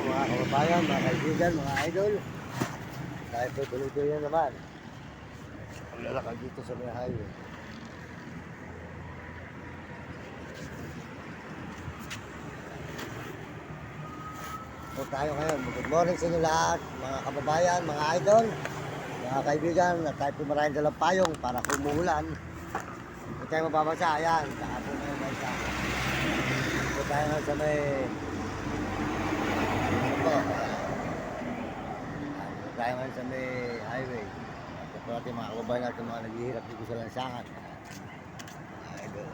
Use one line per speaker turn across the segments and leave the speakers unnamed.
mga kababayan, mga kaibigan, mga idol. Tayo po tuloy-tuloy na naman. Paglalakad dito sa may highway. So tayo ngayon. Good morning sa inyo lahat, mga kababayan, mga idol, mga kaibigan. At tayo po maraming dalang payong para kumuulan. Hindi tayo mababasa. Ayan, saka po ngayon bansa. So tayo ngayon sa may tayo ngayon sa may highway. At po natin mga kababayan natin mga naghihirap dito sa lansangan. Idol,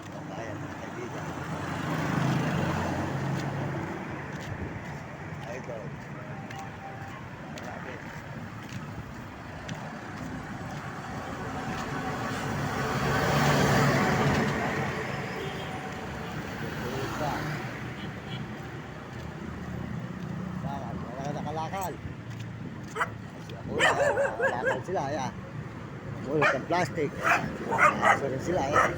kababayan, mga kaibigan. Idol, malapit. Tulog pa. Wala ka nakalakal. Kasi ako lang, nakalakal sila, ayan. Mulot ng plastic. Aso rin sila, ayan.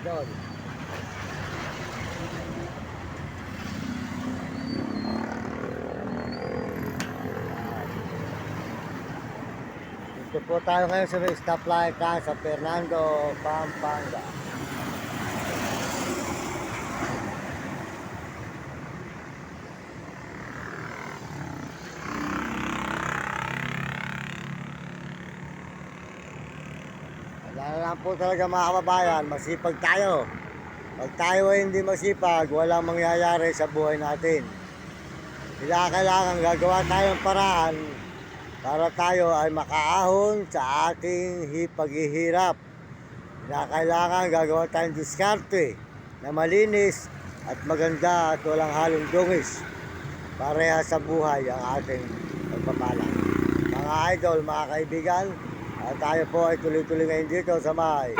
Idol. Dito po tayo ngayon sa may stoplight sa San Fernando, Pampanga. Wala lang po talaga mga kababayan, masipag tayo. Pag tayo ay hindi masipag, walang mangyayari sa buhay natin. Kailangan gagawa tayo ng paraan para tayo ay makaahon sa ating paghihirap. Kailangan gagawa tayong diskarte na malinis at maganda at walang halong dungis. Pareha sa buhay ang ating pagpapala. Mga idol, mga kaibigan, tayo po ay tuloy-tuloy ngayon dito sa may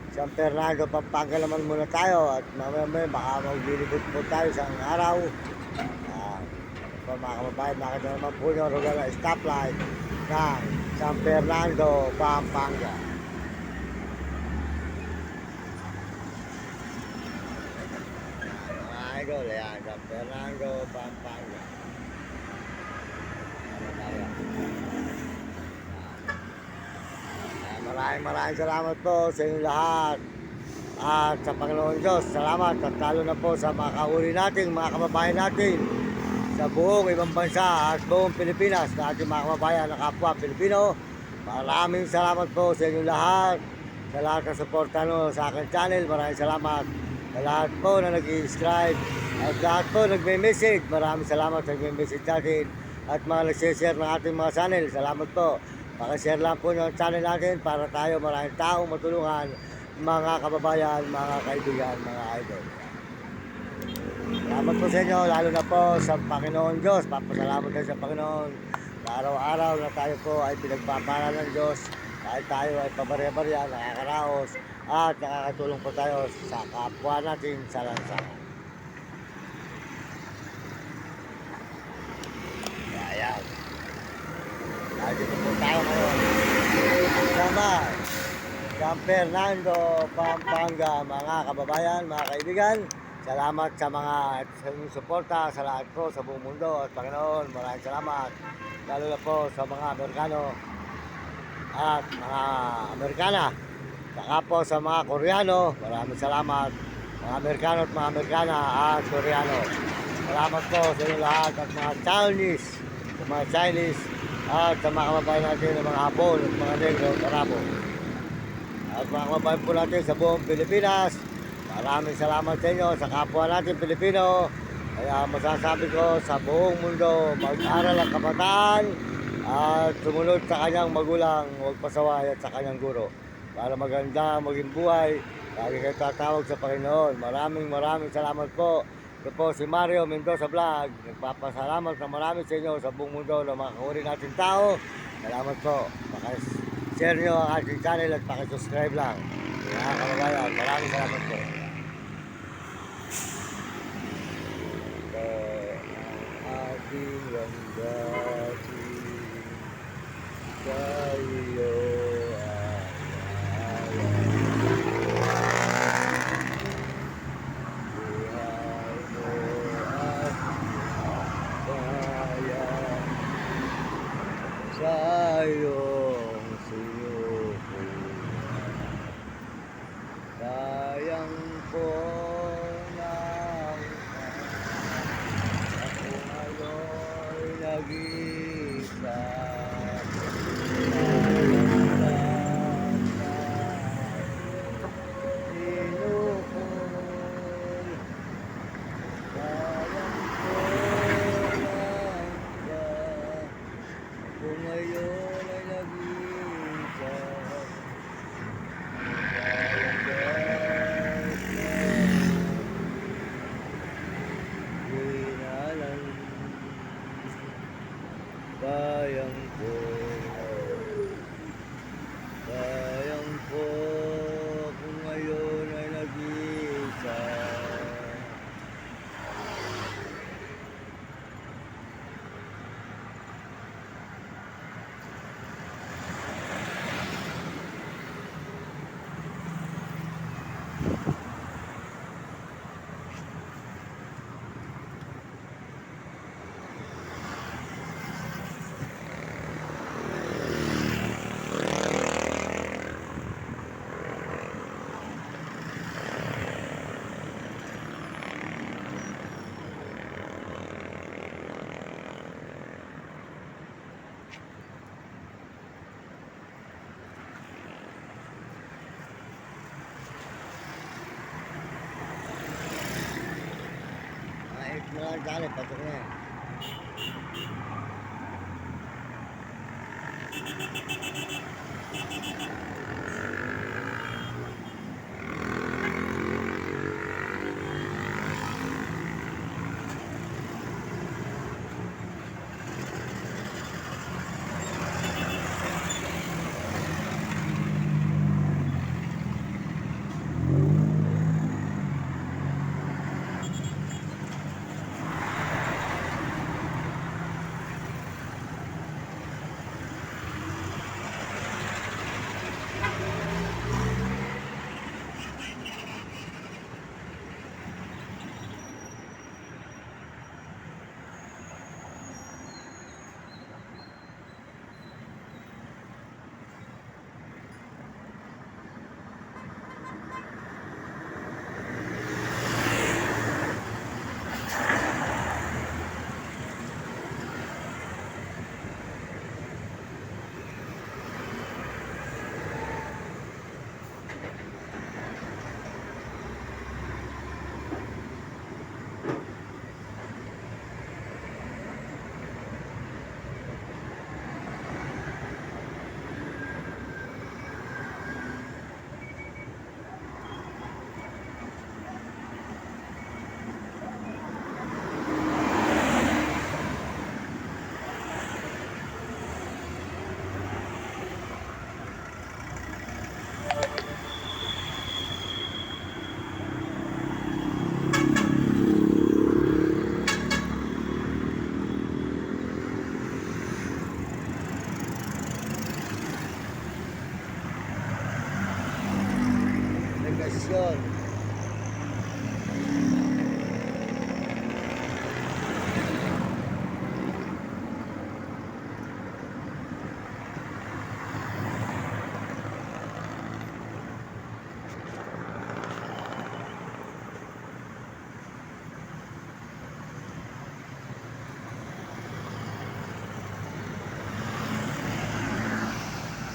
San Fernando, Pampanga naman muna tayo. At mamaya baka maglilibot po tayo sa araw. Mga kababayan, nakita naman po nyo rogal na stoplight ng San Fernando, Pampanga. Mga idol, ayan, San Fernando, Pampanga. Maraming salamat po sa inyo lahat. At sa Panginoon Diyos, salamat. At lalo na po sa mga kauli natin, mga kababayan natin sa buong ibang bansa at buong Pilipinas, na ating mga kababayan na kapwa Pilipino. Maraming salamat po sa inyo lahat, sa lahat ng suporta nyo sa aking channel. Maraming salamat sa lahat po na nag-subscribe at lahat po nagme-message. Maraming salamat sa nagme-message natin at mga nag-share ng ating mga channel. Salamat po. Pakishare lang po yung channel natin para tayo maraming taong matulungan, mga kababayan, mga kaibigan, mga idol. Salamat po sa inyo, lalo na po sa Panginoon Diyos. Papasalamat tayo sa Panginoon na araw-araw na tayo po ay pinagpapala ng Diyos. Dahil tayo ay pabarya-barya, nakakaraos at nakakatulong po tayo sa kapwa natin sa lansangan. Ayan. Dito po tayo ngayon sama San Fernando, Pampanga, mga kababayan, mga kaibigan. Salamat sa mga inyong suporta sa lahat po sa buong mundo at Panginoon. Maraming salamat lalo na po sa mga Amerikano at mga Amerikana, saka po sa mga Koreano. Maraming salamat mga Amerikano at mga Amerikana at Koreano. Salamat po sa inyo lahat at mga Chinese at sa mga kababayan natin ng mga Hapon at mga Negro at Arabo. At mga kababayan po natin sa buong Pilipinas, maraming salamat sa inyo, sa kapwa natin Pilipino. Kaya masasabi ko sa buong mundo, mag-aral ang kabataan at sumunod sa kanyang magulang, huwag pasaway at sa kanyang guro. Para maganda maging buhay, lagi kayo tatawag sa Panginoon. Maraming salamat po. Ito po si Mario Mendoza Vlog. Nagpapasalamat na marami sa inyo sa buong mundo na mga kauri natin tao. Salamat po. Paki-share nyo ang ating channel at paki-subscribe lang. Mga kababayan, maraming salamat po. Ating langgasin sa iyo sa iyong sinuko. Sayang po ng ako ngayon'y nag-isa. Kung ngayon ay nag-iisa, sayang po, sayang po, kung ngayon ay nag-iisa. Dali, pasok na yan. Negasyon.